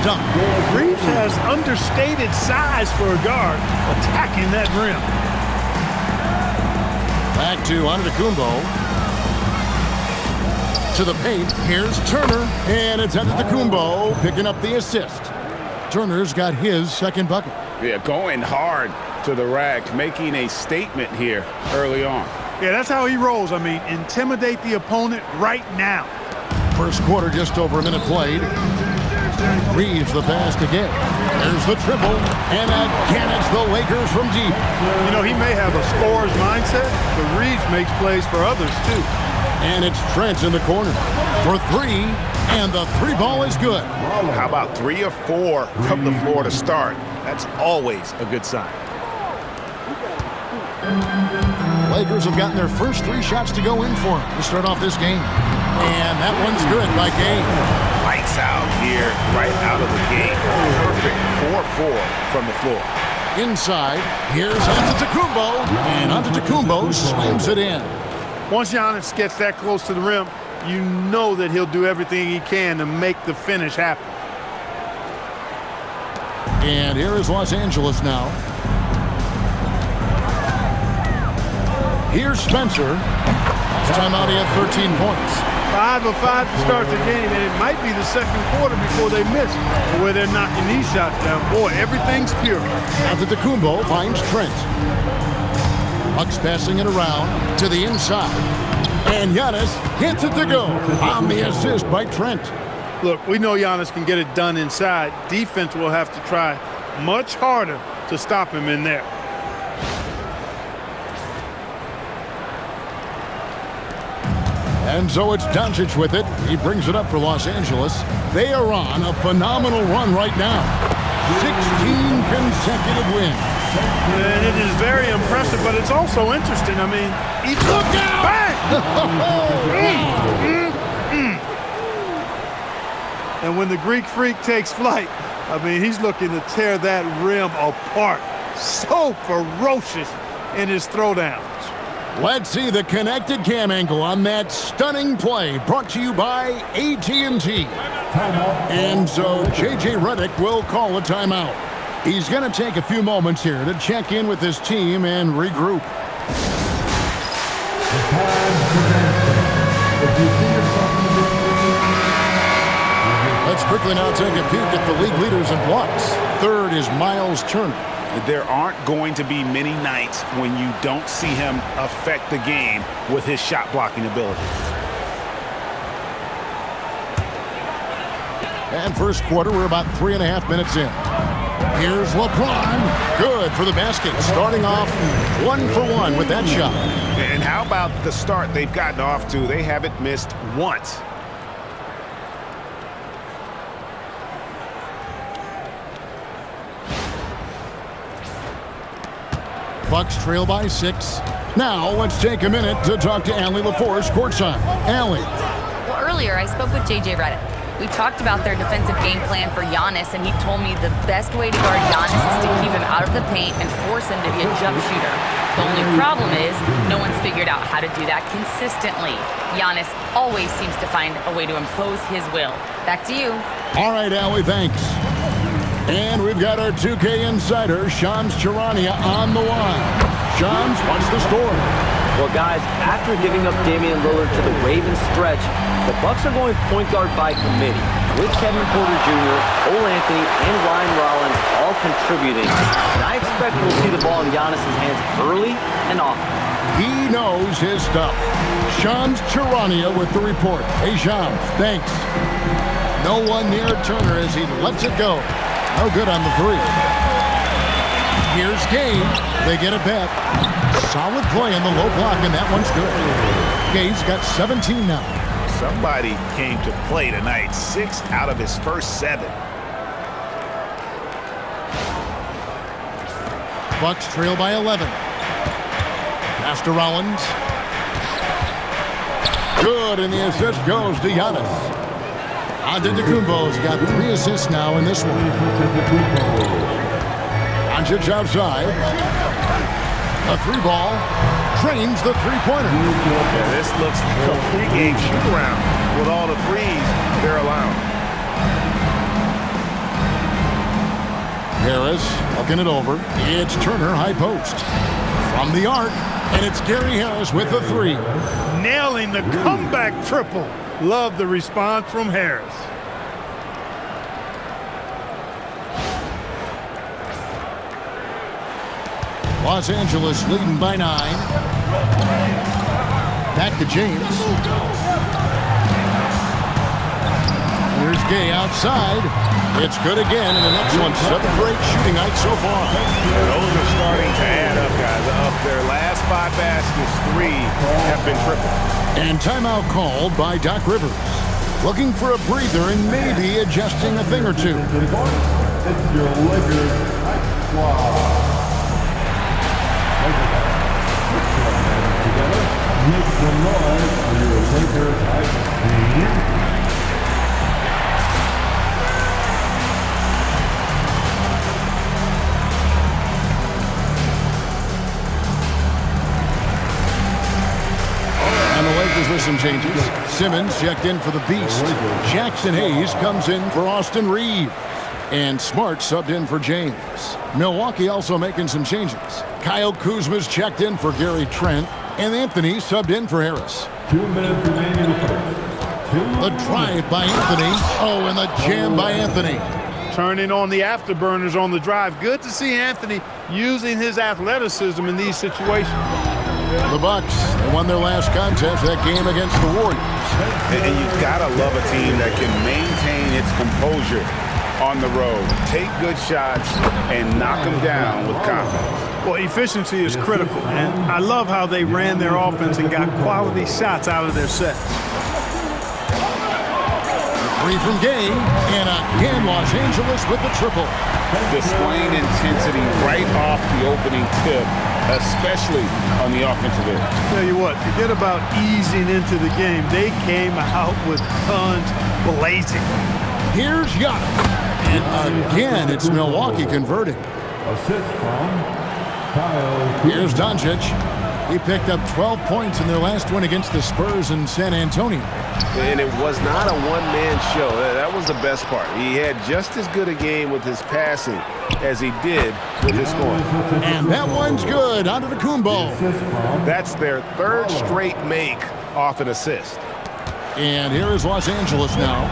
dunk. Reeves has understated size for a guard, attacking that rim. Back to Antetokounmpo. To the paint. Here's Turner. And it's Antetokounmpo picking up the assist. Turner's got his second bucket. Yeah, going hard to the rack, making a statement here early on. Yeah, that's how he rolls. I mean, intimidate the opponent right now. First quarter, just over a minute played. Reeves the pass again. There's the triple. And again, it's the Lakers from deep. You know, he may have a scorer's mindset, but Reeves makes plays for others, too. And it's Trent in the corner for three, and the three ball is good. How about 3 or 4 from the floor to start? That's always a good sign. Lakers have gotten their first 3 shots to go in for him to start off this game. And that one's good by Gay. Lights out here right out of the gate. Perfect 4-4 from the floor. Inside, here's Antetokounmpo, and Antetokounmpo slams it in. Once Giannis gets that close to the rim, you know that he'll do everything he can to make the finish happen. And here is Los Angeles now. Here's Spencer. Last time out, he had 13 points. 5 of 5 to start the game, and it might be the second quarter before they miss, where they're knocking these shots down. Boy, everything's pure. Antetokounmpo finds Trent. Bucks passing it around to the inside. And Giannis hits it to go on the assist by Trent. Look, we know Giannis can get it done inside. Defense will have to try much harder to stop him in there. And so it's Doncic with it. He brings it up for Los Angeles. They are on a phenomenal run right now. 16 consecutive wins. And it is very impressive, but it's also interesting. I mean, look out! And when the Greek Freak takes flight, I mean, he's looking to tear that rim apart. So ferocious in his throwdowns. Let's see the connected cam angle on that stunning play, brought to you by AT&T. And so J.J. Redick will call a timeout. He's going to take a few moments here to check in with his team and regroup. Let's quickly now take a peek at the league leaders in blocks. Third is Miles Turner. There aren't going to be many nights when you don't see him affect the game with his shot blocking ability. And first quarter, we're about 3.5 minutes in. Here's LeBron. Good for the basket. Starting off 1 for 1 with that shot. And how about the start they've gotten off to? They haven't missed once. Bucks trail by 6. Now let's take a minute to talk to Allie LaForce courtside. Allie. Well, earlier I spoke with J.J. Redick. We talked about their defensive game plan for Giannis, and he told me the best way to guard Giannis is to keep him out of the paint and force him to be a jump shooter. The only problem is no one's figured out how to do that consistently. Giannis always seems to find a way to impose his will. Back to you. All right, Allie, thanks. And we've got our 2K insider, Shams Charania, on the line. Shams, what's the story? Well, guys, after giving up Damian Lillard to the Ravens stretch, the Bucks are going point guard by committee, with Kevin Porter Jr., Cole Anthony, and Ryan Rollins all contributing. And I expect we'll see the ball in Giannis' hands early and often. He knows his stuff. Shams Charania with the report. Hey, Shams, thanks. No one near Turner as he lets it go. No good on the 3. Here's Gay. They get it back. Solid play in the low block, and that one's good. Gay's got 17 now. Somebody came to play tonight. 6 out of his first 7. Bucks trail by 11. Pass to Rollins. Good, and the assist goes to Giannis. Antetokounmpo's got 3 assists now in this one. Doncic outside. A 3 ball. Drains the 3-pointer. Yeah, this looks like a pregame shoot-around with all the threes they're allowing. Harris looking it over. It's Turner, high post. From the arc, and it's Gary Harris with the three. Nailing the comeback triple. Love the response from Harris. Los Angeles leading by 9. Back to James. Here's Gay outside. It's good again, and the next one 7 for 8 shooting night so far. Those are starting to add up, guys. Up their last 5 baskets, 3 have been triple. And timeout called by Doc Rivers. Looking for a breather and maybe adjusting a thing or two. It's your Lakers High Squad. Together, make some noise for your Lakers High team. With some changes. Simmons checked in for the Beast. Jackson Hayes comes in for Austin Reed. And Smart subbed in for James. Milwaukee also making some changes. Kyle Kuzma's checked in for Gary Trent. And Anthony subbed in for Harris. 2 minutes remaining in the first. The drive by Anthony. Oh, and the jam by Anthony. Turning on the afterburners on the drive. Good to see Anthony using his athleticism in these situations. The Bucks, they won their last contest, that game against the Warriors. And you've got to love a team that can maintain its composure on the road, take good shots, and knock them down with confidence. Well, efficiency is critical, and I love how they ran their offense and got quality shots out of their sets. 3 from Gay, and again Los Angeles with the triple. Displaying intensity right off the opening tip, especially on the offensive end. Tell you what, forget about easing into the game. They came out with guns blazing. Here's Giannis. And again, it's Milwaukee converting. Assist from Kyle. Here's Doncic. He picked up 12 points in their last win against the Spurs in San Antonio. And it was not a one-man show. That was the best part. He had just as good a game with his passing as he did with his scoring. And that one's good. Antetokounmpo. That's their 3rd straight make off an assist. And here is Los Angeles now.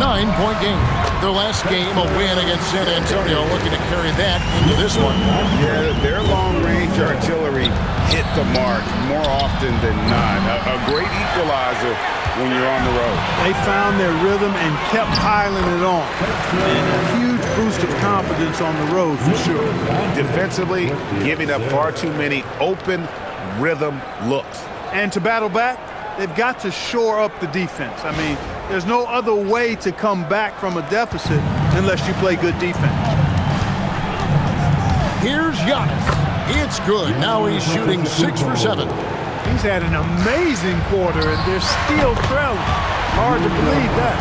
9-point game. Their last game, a win against San Antonio, looking to carry that into this one. Yeah, their long-range artillery hit the mark more often than not. A great equalizer when you're on the road. They found their rhythm and kept piling it on. And a huge boost of confidence on the road for sure. Defensively, giving up far too many open rhythm looks. And to battle back, they've got to shore up the defense. I mean, there's no other way to come back from a deficit unless you play good defense. Here's Giannis. It's good. Now he's shooting 6 for 7. He's had an amazing quarter, and they're still trailing. Hard to believe that.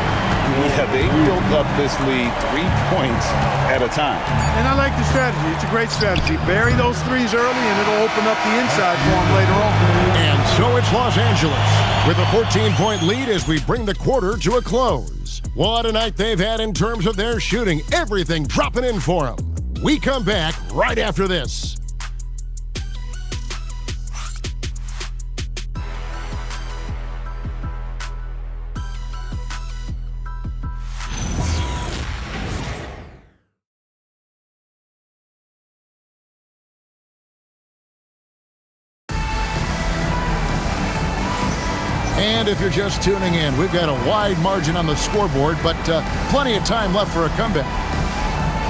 Yeah, they built up this lead 3 points at a time. And I like the strategy. It's a great strategy. Bury those threes early, and it'll open up the inside for them later on. And so it's Los Angeles with a 14-point lead as we bring the quarter to a close. What a night they've had in terms of their shooting. Everything dropping in for them. We come back right after this. And if you're just tuning in, we've got a wide margin on the scoreboard, but plenty of time left for a comeback.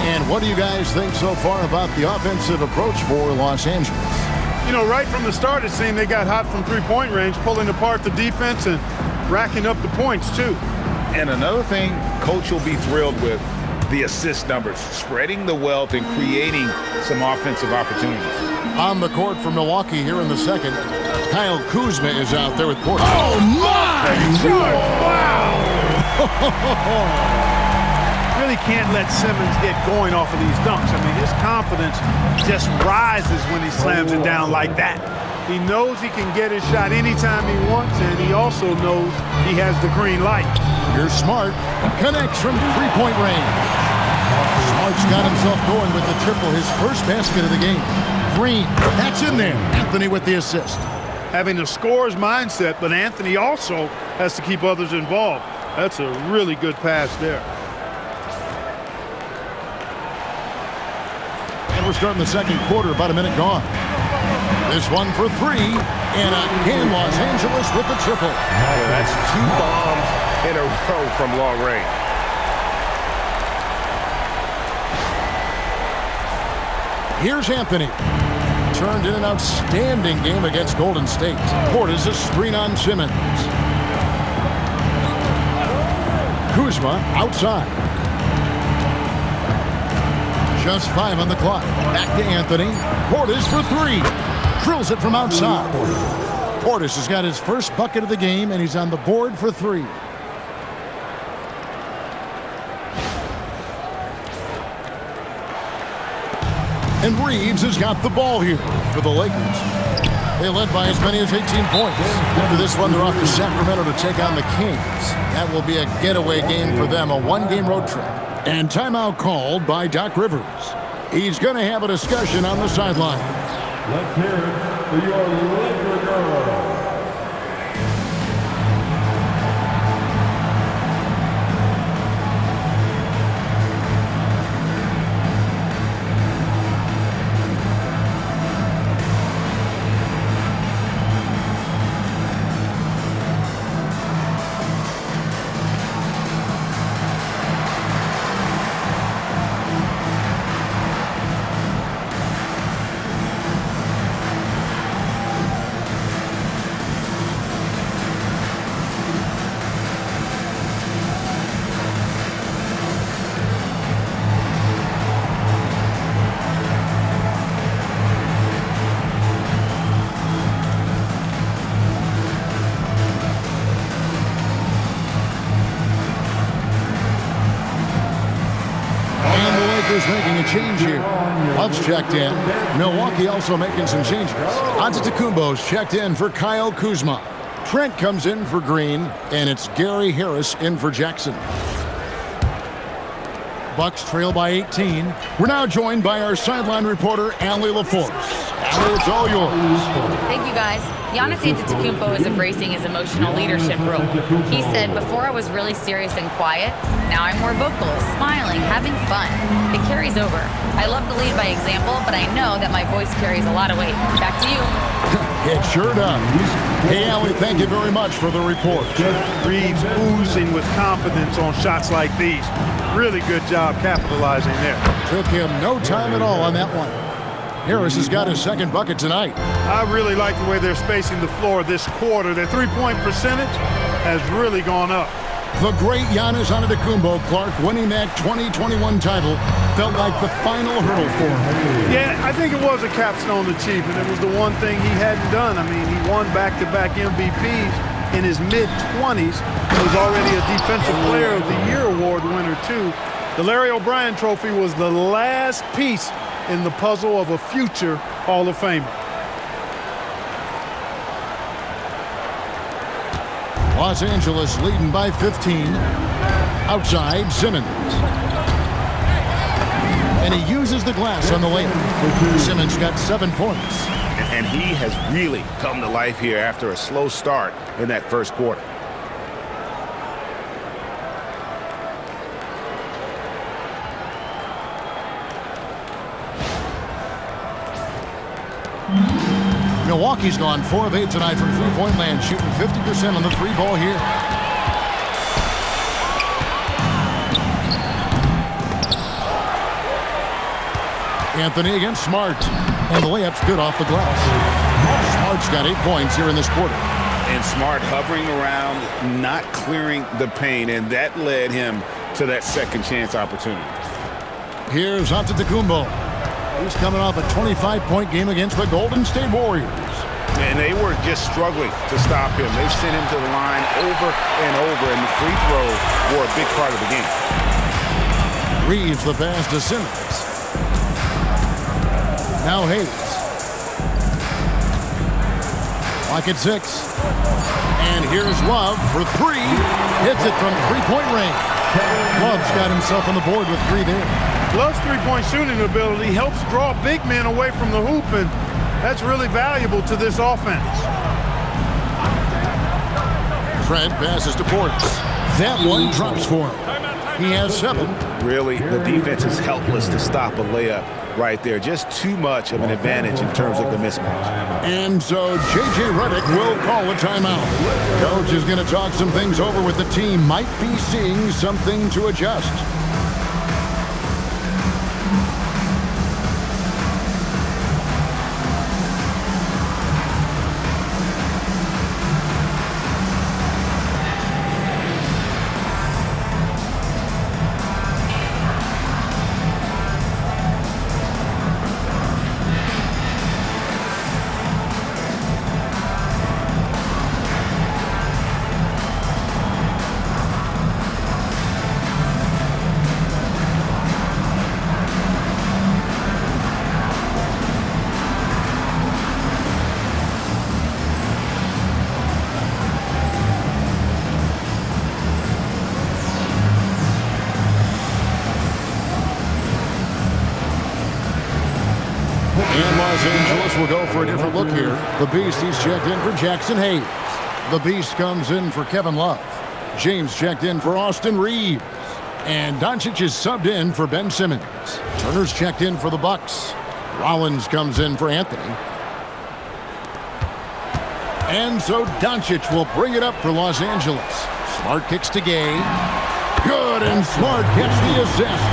And what do you guys think so far about the offensive approach for Los Angeles? You know, right from the start, it seemed they got hot from three-point range, pulling apart the defense and racking up the points, too. And another thing Coach will be thrilled with, the assist numbers, spreading the wealth and creating some offensive opportunities. On the court for Milwaukee here in the second, Kyle Kuzma is out there with Porter. Oh, my! Wow! Really can't let Simmons get going off of these dunks. I mean, his confidence just rises when he slams it down like that. He knows he can get his shot anytime he wants, and he also knows he has the green light. You're Smart. Connects from three-point range. Smart's got himself going with the triple, his first basket of the game. Green, that's in there. Anthony with the assist. Having a scorer's mindset, but Anthony also has to keep others involved. That's a really good pass there. And we're starting the second quarter, about a minute gone. This one for three, and again Los Angeles with the triple. Yeah, that's 2 bombs in a row from long range. Here's Anthony. Turned in an outstanding game against Golden State. Portis a screen on Simmons. Kuzma outside. Just 5 on the clock. Back to Anthony. Portis for 3. Drills it from outside. Portis has got his first bucket of the game, and he's on the board for 3. And Reeves has got the ball here for the Lakers. They led by as many as 18 points. After this one, they're off to Sacramento to take on the Kings. That will be a getaway game for them, a 1-game road trip. And timeout called by Doc Rivers. He's going to have a discussion on the sideline. Let's hear it for your Laker girl. Making a change here. Love's checked in. Milwaukee also making some changes. Antetokounmpo's checked in for Kyle Kuzma. Trent comes in for Green, and it's Gary Harris in for Jackson. Bucks trail by 18. We're now joined by our sideline reporter, Allie LaForce. Allie, it's all yours. Thank you, guys. Giannis Antetokounmpo is embracing his emotional leadership role. He said, before I was really serious and quiet, now I'm more vocal, smiling, having fun. It carries over. I love to lead by example, but I know that my voice carries a lot of weight. Back to you. It sure does. Hey, Allie, thank you very much for the report. Reeves oozing with confidence on shots like these. Really good job capitalizing there. Took him no time at all on that one. Harris has got his second bucket tonight. I really like the way they're spacing the floor this quarter. Their three-point percentage has really gone up. The great Giannis Antetokounmpo, Clark, winning that 2021 title felt like the final hurdle for him. Yeah, I think it was a capstone achievement. It was the one thing he hadn't done. I mean, he won back-to-back MVPs in his mid-20s. He was already a Defensive Player of the Year award winner, too. The Larry O'Brien Trophy was the last piece in the puzzle of a future Hall of Famer. Los Angeles leading by 15. Outside, Simmons. And he uses the glass on the layup. Simmons got 7 points. And he has really come to life here after a slow start in that first quarter. Milwaukee's gone 4 of 8 tonight from three-point land, shooting 50% on the three ball here. Anthony against Smart, and the layup's good off the glass. Smart's got 8 points here in this quarter. And Smart hovering around, not clearing the paint, and that led him to that second chance opportunity. Here's Antetokounmpo. He's coming off a 25-point game against the Golden State Warriors. And they were just struggling to stop him. They've sent him to the line over and over, and the free throws were a big part of the game. Reeves the pass to Simmons. Now Hayes. Clock at 6. And here's Love for 3. Hits it from three-point range. Love's got himself on the board with 3 there. Love's three-point shooting ability helps draw big men away from the hoop, and that's really valuable to this offense. Trent passes to Portis. That one drops for him. He has 7. Really, the defense is helpless to stop a layup right there. Just too much of an advantage in terms of the mismatch. And so J.J. Redick will call a timeout. Coach is going to talk some things over with the team. Might be seeing something to adjust. And Los Angeles will go for a different look here. The Beast, he's checked in for Jackson Hayes. The Beast comes in for Kevin Love. James checked in for Austin Reeves. And Doncic is subbed in for Ben Simmons. Turner's checked in for the Bucks. Rollins comes in for Anthony. And so Doncic will bring it up for Los Angeles. Smart kicks to Gay. Good, and Smart gets the assist.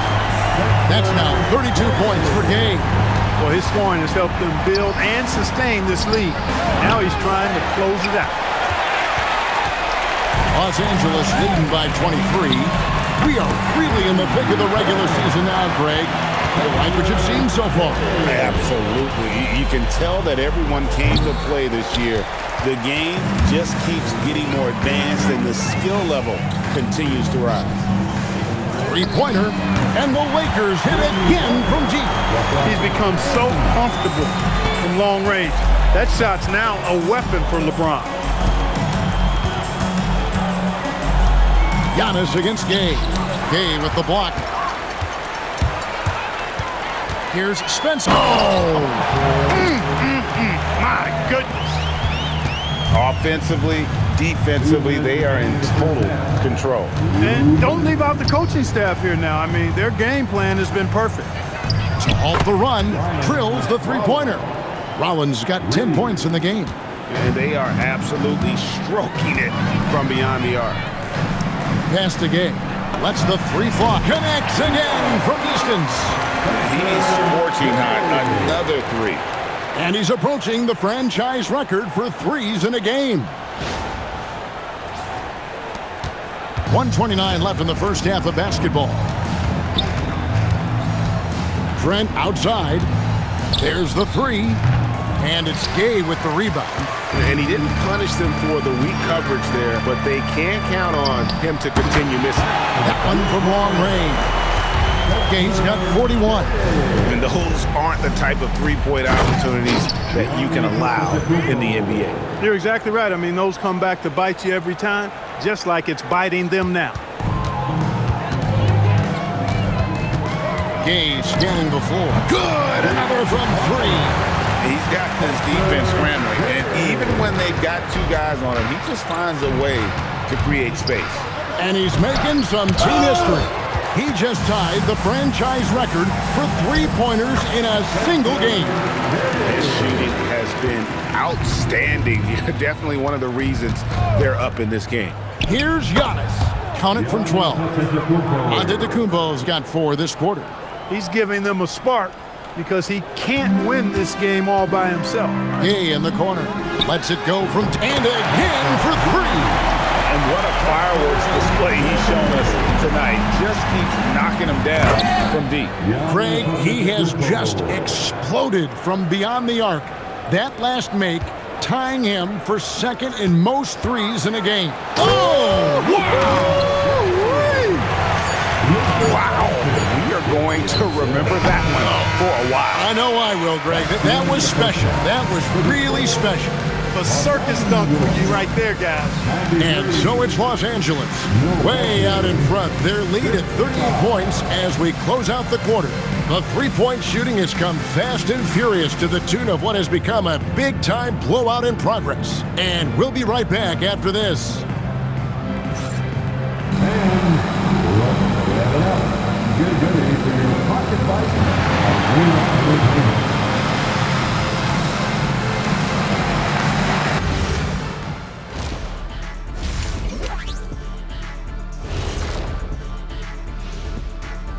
That's now 32 points for Gay. Well, his scoring has helped them build and sustain this lead. Now he's trying to close it out. Los Angeles leading by 23. We are really in the thick of the regular season now, Greg. You like what you've seen so far? Absolutely. You can tell that everyone came to play this year. The game just keeps getting more advanced and the skill level continues to rise. Three-pointer, and the Lakers hit again from deep. He's become so comfortable from long range. That shot's now a weapon for LeBron. Giannis against Gay. Gay with the block. Here's Spencer. Oh! My goodness. Offensively, defensively, they are in total control. And don't leave out the coaching staff here now. I mean, their game plan has been perfect. To halt the run, drills the three-pointer. Rollins got 10 points in the game. And they are absolutely stroking it from beyond the arc. Pass to Gay. Lets the three fly. Connects again from distance. He's scorching hot. Another three. And he's approaching the franchise record for threes in a game. 1:29 left in the first half of basketball. Trent outside. There's the three. And it's Gay with the rebound. And he didn't punish them for the weak coverage there, but they can't count on him to continue missing. That one from long range. Gay's got 41. And those aren't the type of three-point opportunities that you can allow in the NBA. You're exactly right. I mean, those come back to bite you every time, just like it's biting them now. Gay scanning the floor. Good! Another from three. He's got this defense scrambling, and even when they've got two guys on him, he just finds a way to create space. And he's making some team history. He just tied the franchise record for three-pointers in a single game. His shooting has been outstanding. Definitely one of the reasons they're up in this game. Here's Giannis. Count it from 12. Antetokounmpo's got 4 this quarter. He's giving them a spark because he can't win this game all by himself. Gay in the corner. Lets it go from and again for 3. And what a fireworks display he's shown us tonight. Just keeps knocking him down from deep. Craig, he has just exploded from beyond the arc. That last make tying him for second in most threes in a game. Oh! Wow. We are going to remember that one for a while. I know I will, Greg. That was special. That was really special. a circus dunk for you right there, guys. And so it's Los Angeles, way out in front. Their lead at 38 points as we close out the quarter. The three-point shooting has come fast and furious to the tune of what has become a big-time blowout in progress. And we'll be right back after this. Get ready for your pocket bite.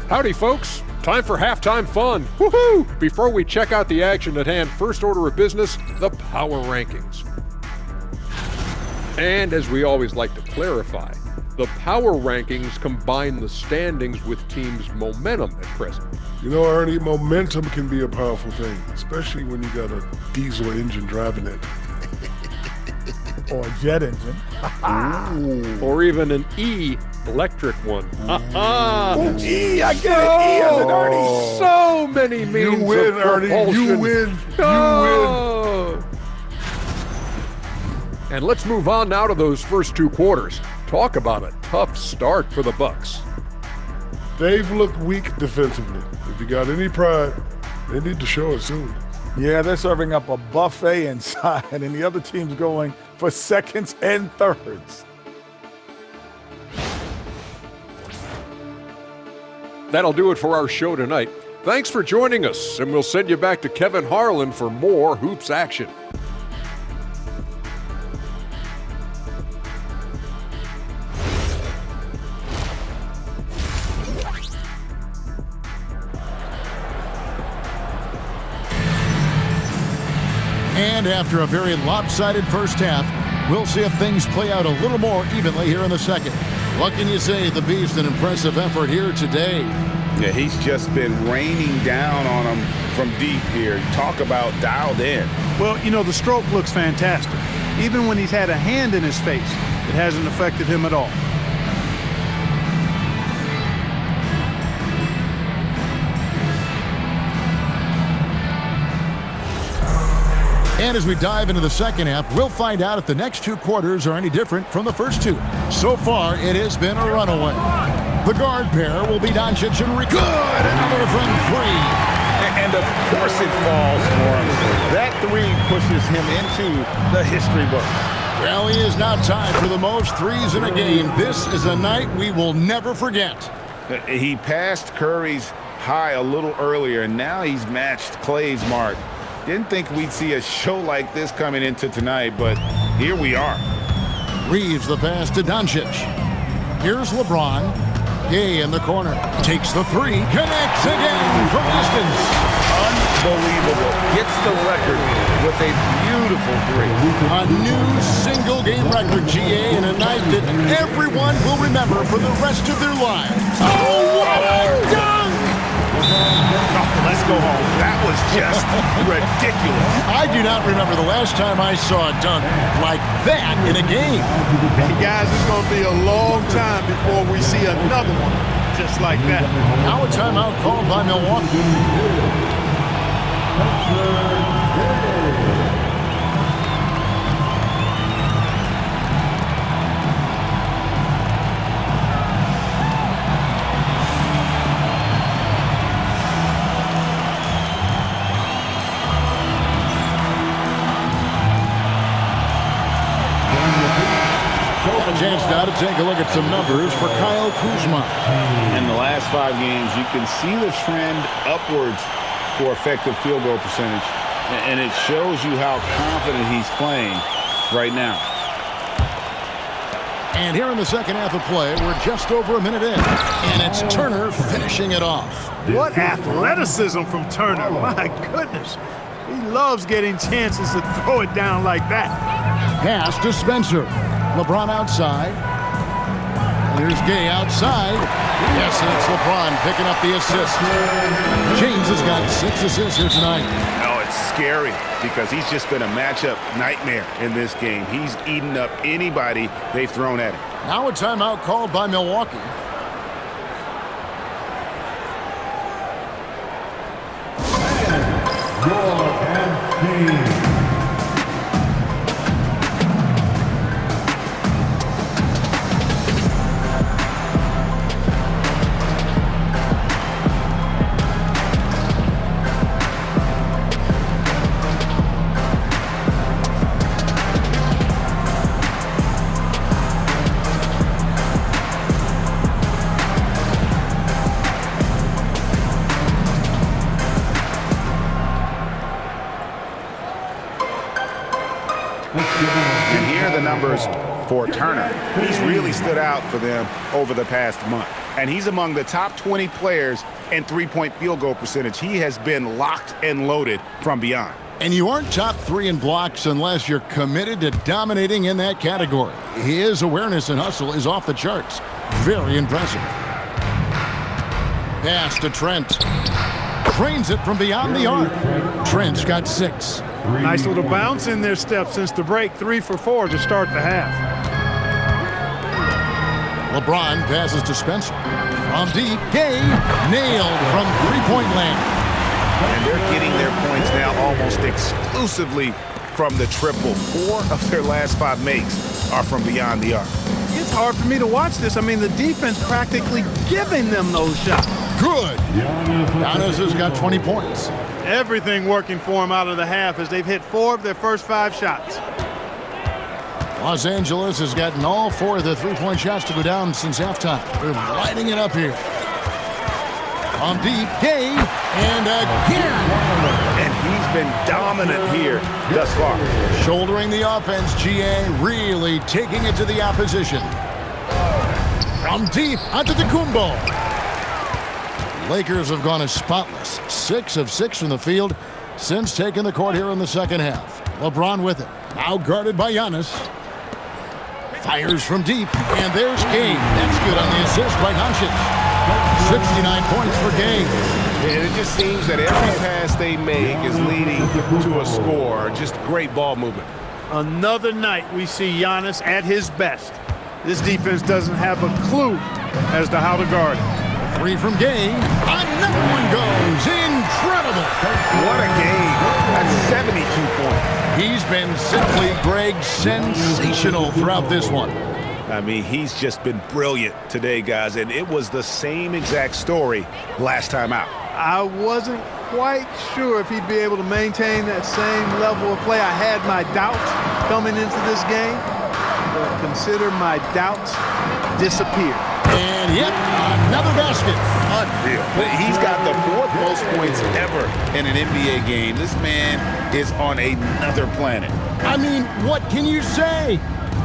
Howdy, folks. Time for halftime fun. Woohoo! Before we check out the action at hand, first order of business, the power rankings. And as we always like to clarify, the power rankings combine the standings with teams' momentum at present. You know, Ernie, momentum can be a powerful thing, especially when you got a diesel engine driving it. Or a jet engine. Or even an electric one. E, I get it. E as in Ernie. So many means You win, of Ernie. propulsion. You win. Oh. You win. And let's move on now to those first two quarters. Talk about a tough start for the Bucks. They've looked weak defensively. If you got any pride, they need to show it soon. Yeah, they're serving up a buffet inside, and the other team's going for seconds and thirds. That'll do it for our show tonight. Thanks for joining us, and we'll send you back to Kevin Harlan for more hoops action. And after a very lopsided first half, we'll see if things play out a little more evenly here in the second. What can you say? The Beast, an impressive effort here today. Yeah, he's just been raining down on them from deep here. Talk about dialed in. Well, you know, the stroke looks fantastic. Even when he's had a hand in his face, it hasn't affected him at all. And as we dive into the second half, we'll find out if the next two quarters are any different from the first two. So far, it has been a runaway. The guard pair will be Doncic and Good! Another from three. And of course it falls for him. That three pushes him into the history book. Well, he is now tied for the most threes in a game. This is a night we will never forget. He passed Curry's high a little earlier, and now he's matched Clay's mark. Didn't think we'd see a show like this coming into tonight, but here we are. Reeves the pass to Doncic. Here's LeBron. Gay in the corner. Takes the three. Connects again from distance. Unbelievable. Gets the record with a beautiful three. A new single-game record, GA, in a night that everyone will remember for the rest of their lives. Oh, what a dunk! Oh, let's go home. That was just ridiculous. I do not remember the last time I saw a dunk like that in a game. Hey, guys, it's going to be a long time before we see another one just like that. Now a timeout called by Milwaukee. A chance now to take a look at some numbers for Kyle Kuzma. In the last 5 games, you can see the trend upwards for effective field goal percentage, and it shows you how confident he's playing right now. And here in the second half of play, we're just over a minute in, and it's Turner finishing it off. What athleticism from Turner. My goodness. He loves getting chances to throw it down like that. Pass to Spencer. LeBron outside. And here's Gay outside. Yes, and it's LeBron picking up the assist. James has got 6 assists here tonight. Oh, it's scary because he's just been a matchup nightmare in this game. He's eaten up anybody they've thrown at him. Now a timeout called by Milwaukee. numbers for Turner. He's really stood out for them over the past month. And he's among the top 20 players in three-point field goal percentage. He has been locked and loaded from beyond. And you aren't top 3 in blocks unless you're committed to dominating in that category. His awareness and hustle is off the charts. Very impressive. Pass to Trent. Trains it from beyond the arc. Trent's got 6. Nice little bounce in their step since the break. 3 for 4 to start the half. LeBron passes to Spencer. From deep, Gay nailed from three-point land. And they're getting their points now almost exclusively from the triple. 4 of their last 5 makes are from beyond the arc. It's hard for me to watch this. I mean, the defense practically giving them those shots. Good. Giannis has got 20 points. Everything working for him out of the half as they've hit 4 of their first 5 shots. Los Angeles has gotten all 4 of their three-point shots to go down since halftime. They're lighting it up here. On deep, Gay, and again. And he's been dominant here thus far. Shouldering the offense, GA really taking it to the opposition. From deep, Antetokounmpo. Lakers have gone as spotless. 6 of 6 from the field since taking the court here in the second half. LeBron with it. Now guarded by Giannis. Fires from deep, and there's Gay. That's good on the assist by Doncic. 69 points for Gay. And it just seems that every pass they make is leading to a score. Just great ball movement. Another night we see Giannis at his best. This defense doesn't have a clue as to how to guard him. 3 from Gay. Another one goes. Incredible. What a game. That's 72 points. He's been simply, Greg, sensational throughout this one. I mean, he's just been brilliant today, guys, and it was the same exact story last time out. I wasn't quite sure if he'd be able to maintain that same level of play. I had my doubts coming into this game, but consider my doubts disappear. And yep, another basket. Unreal. He's got the 4th most points ever in an NBA game. This man is on another planet. I mean, what can you say?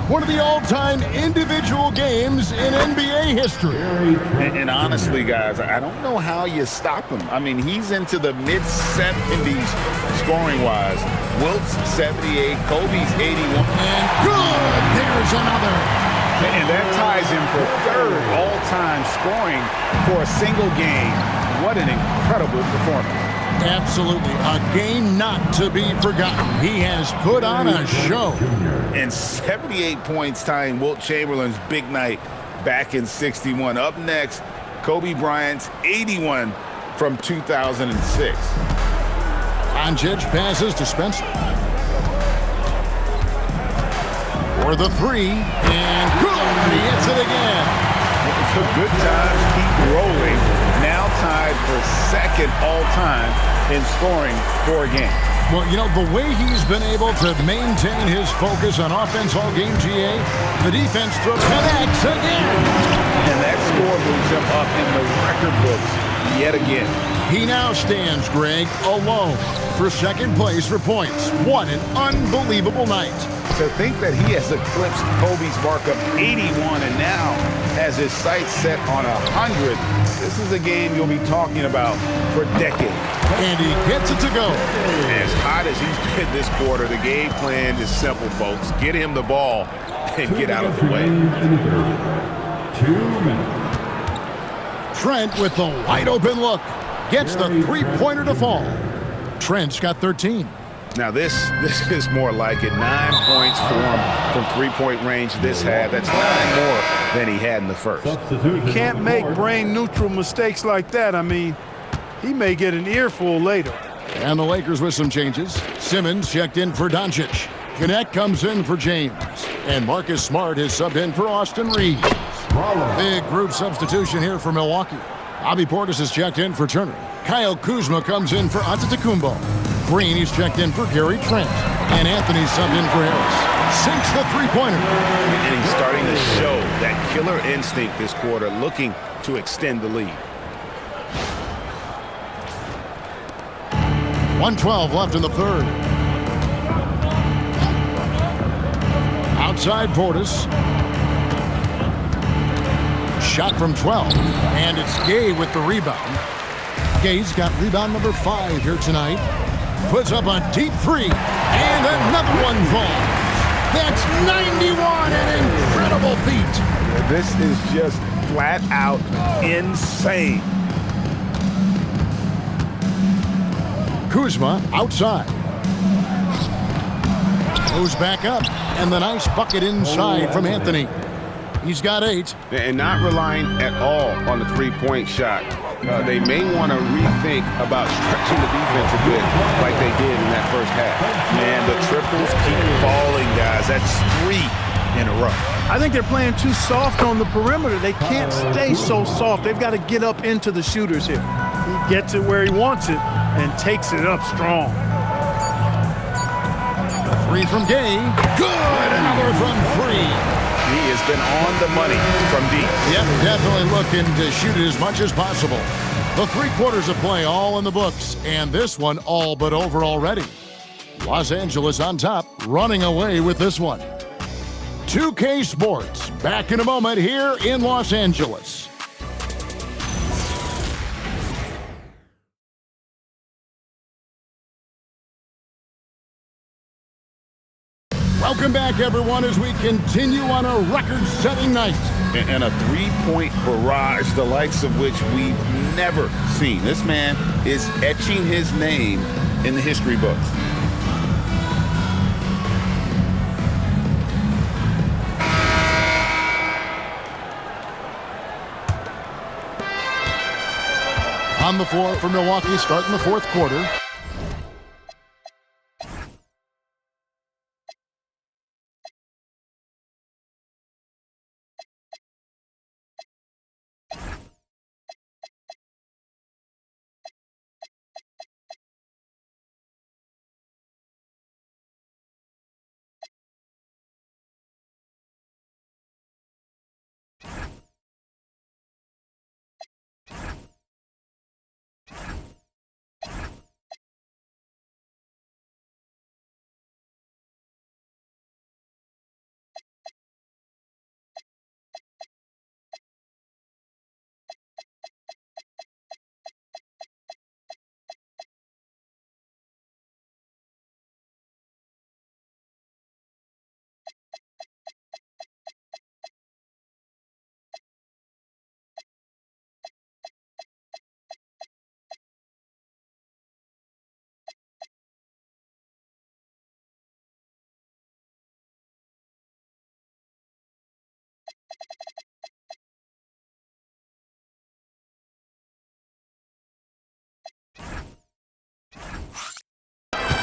One of the all-time individual games in NBA history. And honestly, guys, I don't know how you stop him. I mean, he's into the mid-70s scoring-wise. Wilt's 78, Kobe's 81. And good! There's another. And that ties him for 3rd all-time scoring for a single game. What an incredible performance. Absolutely. A game not to be forgotten. He has put on a show. And 78 points tying Wilt Chamberlain's big night back in '61. Up next, Kobe Bryant's 81 from 2006. Doncic passes to Spencer. For the 3, and good! He hits it again. The good times keep rolling. Now tied for 2nd all-time in scoring for a game. Well, you know, the way he's been able to maintain his focus on offense all game, GA, the defense connects again. And that score moves him up in the record books yet again. He now stands, Greg, alone for 2nd place for points. What an unbelievable night. To think that he has eclipsed Kobe's mark of 81 and now has his sights set on 100. This is a game you'll be talking about for decades. And he gets it to go. As hot as he's been this quarter, the game plan is simple, folks. Get him the ball and get out of the way. 2 minutes. Trent with the wide open look. Gets the three-pointer to fall. Trent's got 13. Now this is more like it. 9 points for him from three-point range this half. That's 9 more than he had in the first. You can't make brain-neutral mistakes like that. I mean, he may get an earful later. And the Lakers with some changes. Simmons checked in for Doncic. Gannett comes in for James. And Marcus Smart is subbed in for Austin Reeves. Big group substitution here for Milwaukee. Bobby Portis is checked in for Turner. Kyle Kuzma comes in for Antetokounmpo. Green is checked in for Gary Trent. And Anthony subbed in for Harris. Sinks the three-pointer. And he's starting to show that killer instinct this quarter, looking to extend the lead. 1:12 left in the third. Outside Portis. Shot from 12. And it's Gay with the rebound. Gay's got rebound number 5 here tonight. Puts up a deep 3. And another one falls. That's 91, an incredible feat. This is just flat out insane. Kuzma outside. Goes back up, and the nice bucket inside from Anthony. He's got 8. And not relying at all on the three-point shot. They may want to rethink about stretching the defense a bit like they did in that first half. Man, the triples keep falling, guys. That's 3 in a row. I think they're playing too soft on the perimeter. They can't stay so soft. They've got to get up into the shooters here. He gets it where he wants it and takes it up strong. 3 from Gay. Good! Another from 3. He has been on the money from deep. Yep, definitely looking to shoot it as much as possible. The 3 quarters of play all in the books, and this one all but over already. Los Angeles on top, running away with this one. 2K Sports, back in a moment here in Los Angeles. Welcome back, everyone, as we continue on a record-setting night. And a 3-point barrage, the likes of which we've never seen. This man is etching his name in the history books. On the floor for Milwaukee, starting the 4th quarter.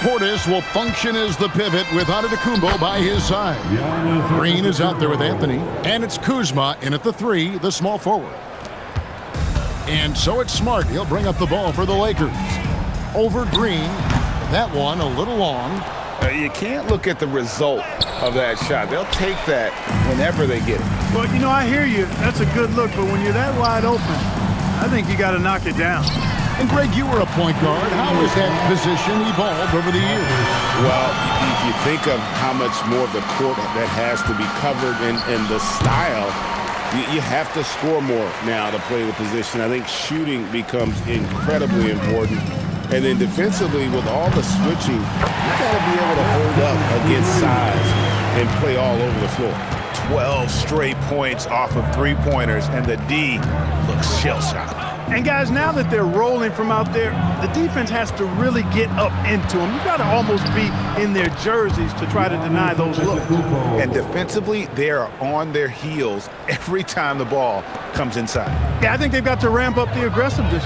Portis will function as the pivot with Antetokounmpo by his side. Green is out there with Anthony, and it's Kuzma in at the 3, the small forward. And so it's Smart. He'll bring up the ball for the Lakers. Over Green. That one a little long. You can't look at the result of that shot. They'll take that whenever they get it. Well, you know, I hear you. That's a good look, but when you're that wide open, I think you got to knock it down. And Greg, you were a point guard. How has that position evolved over the years? Well, if you think of how much more of the court that has to be covered and the style, you have to score more now to play the position. I think shooting becomes incredibly important. And then defensively, with all the switching, you got to be able to hold up against size and play all over the floor. 12 straight points off of 3-pointers, and the D looks shell-shocked. And guys, now that they're rolling from out there, the defense has to really get up into them. You've got to almost be in their jerseys to try to deny those looks. And defensively, they are on their heels every time the ball comes inside. Yeah, I think they've got to ramp up the aggressiveness.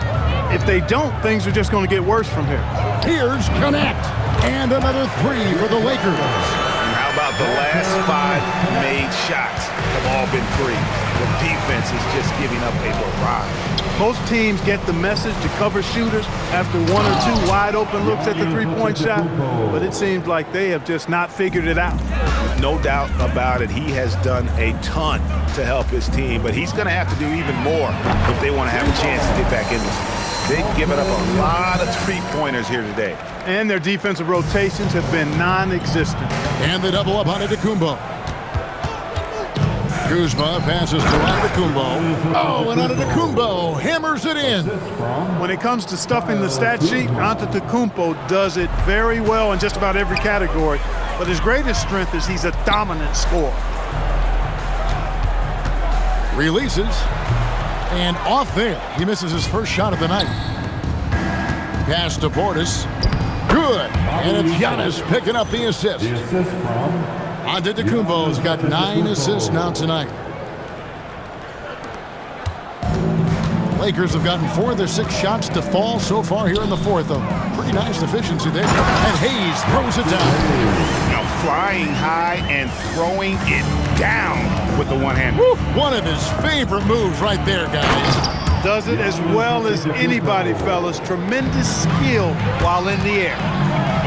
If they don't, things are just going to get worse from here. Here's Connect, and another 3 for the Lakers. And how about the last 5 made shots have all been threes? The defense is just giving up a barrage. Most teams get the message to cover shooters after 1 or 2 wide open looks at the 3-point shot, but it seems like they have just not figured it out. No doubt about it, he has done a ton to help his team, but he's going to have to do even more if they want to have a chance to get back in this. They've given up a lot of 3-pointers here today. And their defensive rotations have been non-existent. And they double up on Antetokounmpo. Kuzma passes to Antetokounmpo. Oh, and Antetokounmpo hammers it in. When it comes to stuffing the stat sheet, Antetokounmpo does it very well in just about every category. But his greatest strength is he's a dominant scorer. Releases. And off there. He misses his first shot of the night. Pass to Portis. Good. And it's Giannis picking up the assist. The assist from Antetokounmpo's got 9 assists now tonight. Lakers have gotten 4 of their 6 shots to fall so far here in the fourth. A pretty nice efficiency there. And Hayes throws it down. Now flying high and throwing it down with the one hand. One of his favorite moves right there, guys. Does it as well as anybody, fellas. Tremendous skill while in the air.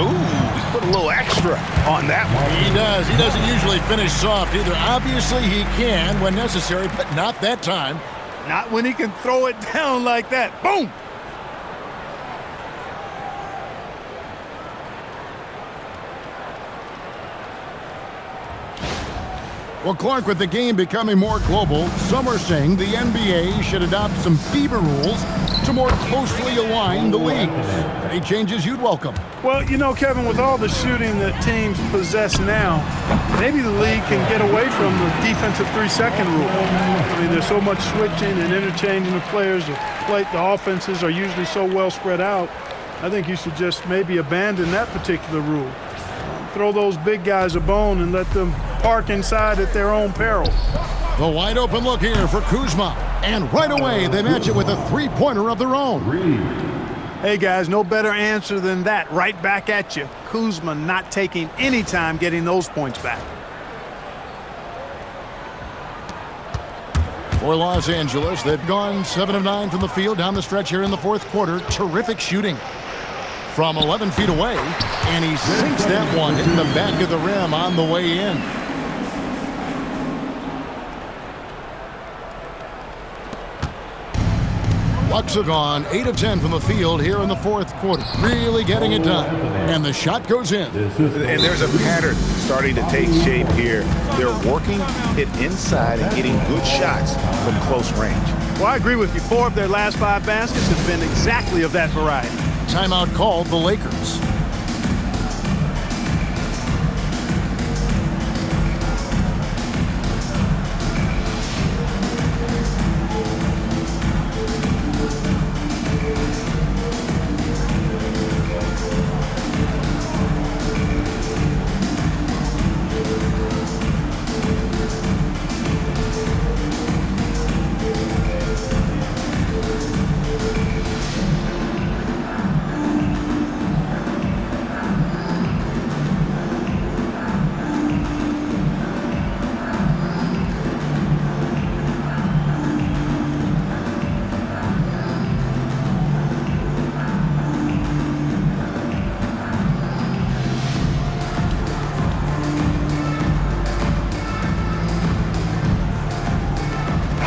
Ooh, he put a little extra on that one. He does. He doesn't usually finish soft either. Obviously, he can when necessary, but not that time. Not when he can throw it down like that. Boom! Well, Clark, with the game becoming more global, some are saying the NBA should adopt some FIBA rules to more closely align the leagues. Any changes you'd welcome? Well, you know, Kevin, with all the shooting that teams possess now, maybe the league can get away from the defensive 3-second rule. I mean, there's so much switching and interchanging of players. The offenses are usually so well spread out. I think you should just maybe abandon that particular rule. Throw those big guys a bone and let them park inside at their own peril. The wide open look here for Kuzma. And right away, they match it with a three-pointer of their own. Hey, guys, no better answer than that. Right back at you. Kuzma not taking any time getting those points back. For Los Angeles, they've gone 7 of 9 from the field down the stretch here in the fourth quarter. Terrific shooting from 11 feet away, and he sinks that one hitting the back of the rim on the way in. Bucks are gone 8 of 10 from the field here in the fourth quarter. Really getting it done, and the shot goes in. And there's a pattern starting to take shape here. They're working it inside and getting good shots from close range. Well, I agree with you. 4 of their last 5 baskets have been exactly of that variety. Timeout called the Lakers.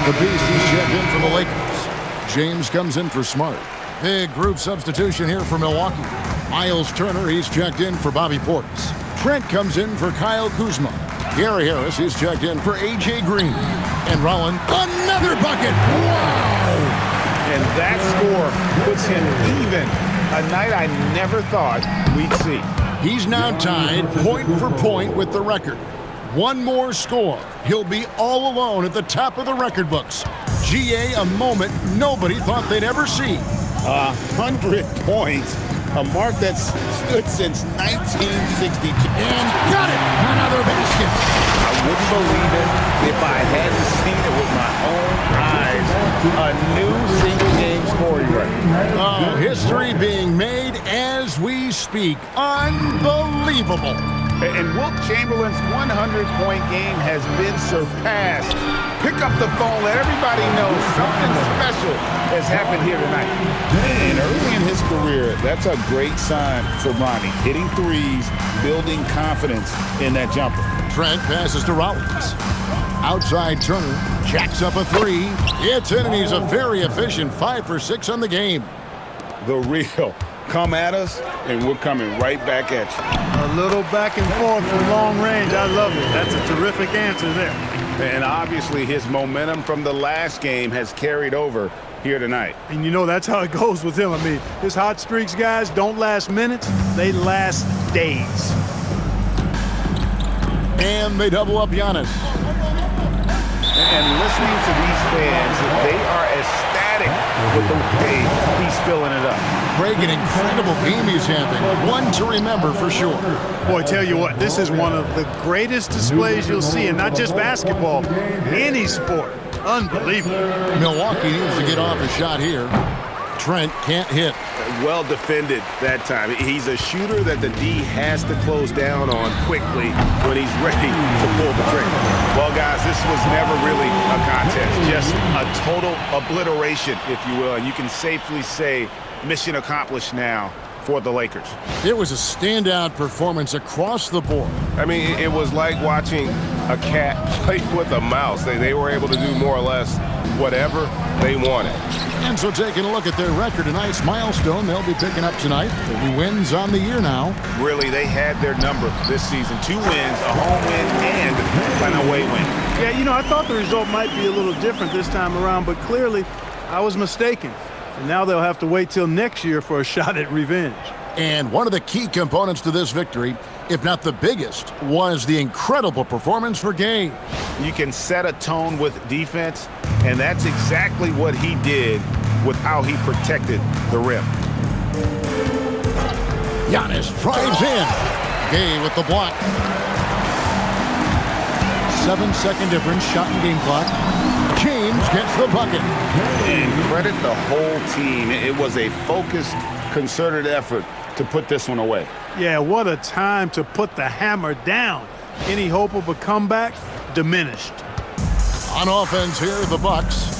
The Beast, he's checked in for the Lakers. James comes in for Smart. Big group substitution here for Milwaukee. Miles Turner, he's checked in for Bobby Portis. Trent comes in for Kyle Kuzma. Gary Harris, he's checked in for A.J. Green. And Rollin, another bucket! Wow! And that score puts him even. A night I never thought we'd see. He's now tied point for point with the record. One more score. He'll be all alone at the top of the record books. GA, a moment nobody thought they'd ever see. 100 points, a mark that's stood since 1962. And got it! Another basket. I wouldn't believe it if I hadn't seen it with my own eyes. A new single-game scoring record. Oh, history being made as we speak. Unbelievable. And Wilt Chamberlain's 100-point game has been surpassed. Pick up the phone, let everybody know something special has happened here tonight. And early in his career, that's a great sign for Ronnie. Hitting threes, building confidence in that jumper. Trent passes to Rollins. Outside Turner jacks up a 3. It's in, and he's a very efficient 5 for 6 on the game. The real. Come at us, and we're coming right back at you. A little back and forth from long range. I love it. That's a terrific answer there. And obviously his momentum from the last game has carried over here tonight. And you know that's how it goes with him. I mean, his hot streaks, guys, don't last minutes. They last days. And they double up Giannis. And listening to these fans, they are ecstatic with the way he's filling it up. Greg, an incredible game he's having. One to remember for sure. Boy, tell you what, this is one of the greatest displays you'll see, and not just basketball, any sport. Unbelievable. Milwaukee needs to get off a shot here. Trent can't hit. Well defended that time. He's a shooter that the D has to close down on quickly when he's ready to pull the trigger. Well, guys, this was never really a contest. Just a total obliteration, if you will. And you can safely say mission accomplished now for the Lakers. It was a standout performance across the board. I mean, it was like watching a cat play with a mouse. They were able to do more or less whatever they wanted. And so taking a look at their record, a nice milestone they'll be picking up tonight. 30 wins on the year now. Really, they had their number this season. 2 wins, a home win, and an away win. Yeah, you know, I thought the result might be a little different this time around, but clearly I was mistaken. And now they'll have to wait till next year for a shot at revenge. And one of the key components to this victory, if not the biggest, was the incredible performance for Gay. You can set a tone with defense, and that's exactly what he did with how he protected the rim. Giannis drives in. Gay with the block. 7-second difference, shot and game clock. James gets the bucket. And credit the whole team. It was a focused, concerted effort to put this one away. Yeah, what a time to put the hammer down. Any hope of a comeback diminished. On offense here, the Bucks.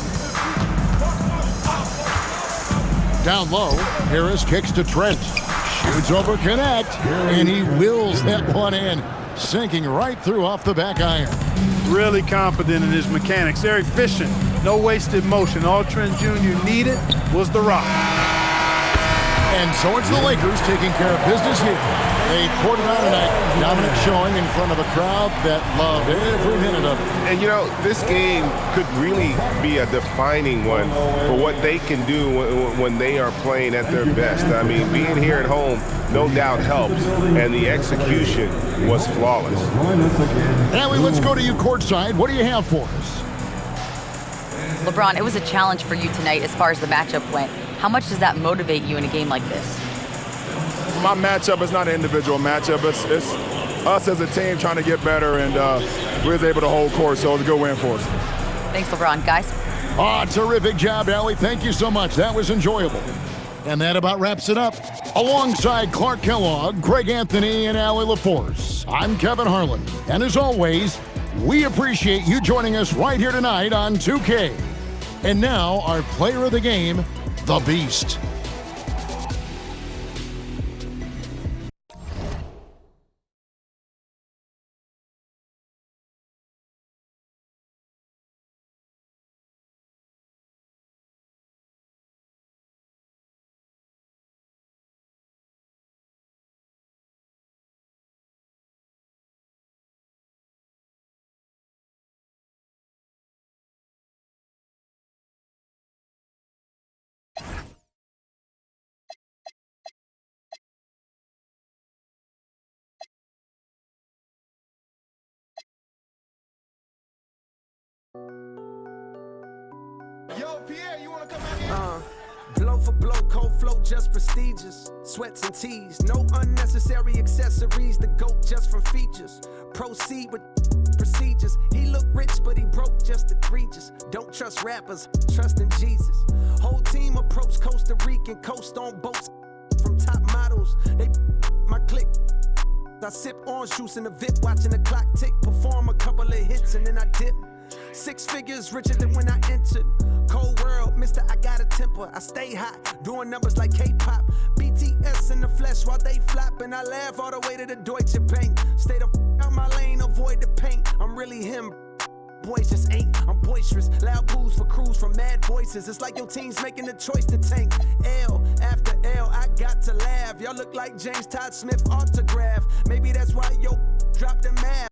Down low, Harris kicks to Trent. Shoots over Connect, and he wills that one in, sinking right through off the back iron. Really confident in his mechanics. They're efficient. No wasted motion. All Trent Jr. needed was the rock. And so it's the Lakers taking care of business here. They poured it on tonight. Dominant showing in front of a crowd that loved every minute of it. And, you know, this game could really be a defining one for what they can do when they are playing at their best. I mean, being here at home no doubt helps, and the execution was flawless. Allie, let's go to you courtside. What do you have for us? LeBron, it was a challenge for you tonight as far as the matchup went. How much does that motivate you in a game like this? My matchup is not an individual matchup. It's us as a team trying to get better, and we was able to hold court, so it was a good win for us. Thanks, LeBron. Guys? Terrific job, Allie. Thank you so much. That was enjoyable. And that about wraps it up. Alongside Clark Kellogg, Greg Anthony, and Allie LaForce, I'm Kevin Harlan. And as always, we appreciate you joining us right here tonight on 2K. And now, our player of the game, the Beast. Yo, Pierre, you wanna come out here? Blow for blow, cold flow, just prestigious. Sweats and tees, no unnecessary accessories. The GOAT just from features. Proceed with procedures. He look rich, but he broke, just egregious. Don't trust rappers, trust in Jesus. Whole team approach Costa Rican, coast on boats from top models. They my click. I sip orange juice in the VIP, watching the clock tick. Perform a couple of hits and then I dip. 6 figures richer than when I entered. Cold world, mister, I got a temper. I stay hot, doing numbers like K-pop. BTS in the flesh while they flop. And I laugh all the way to the Deutsche Bank. Stay the out my lane, avoid the paint. I'm really him. Boys just ain't. I'm boisterous. Loud booze for crews from mad voices. It's like your team's making the choice to tank. L after L, I got to laugh. Y'all look like James Todd Smith autograph. Maybe that's why yo dropped the math.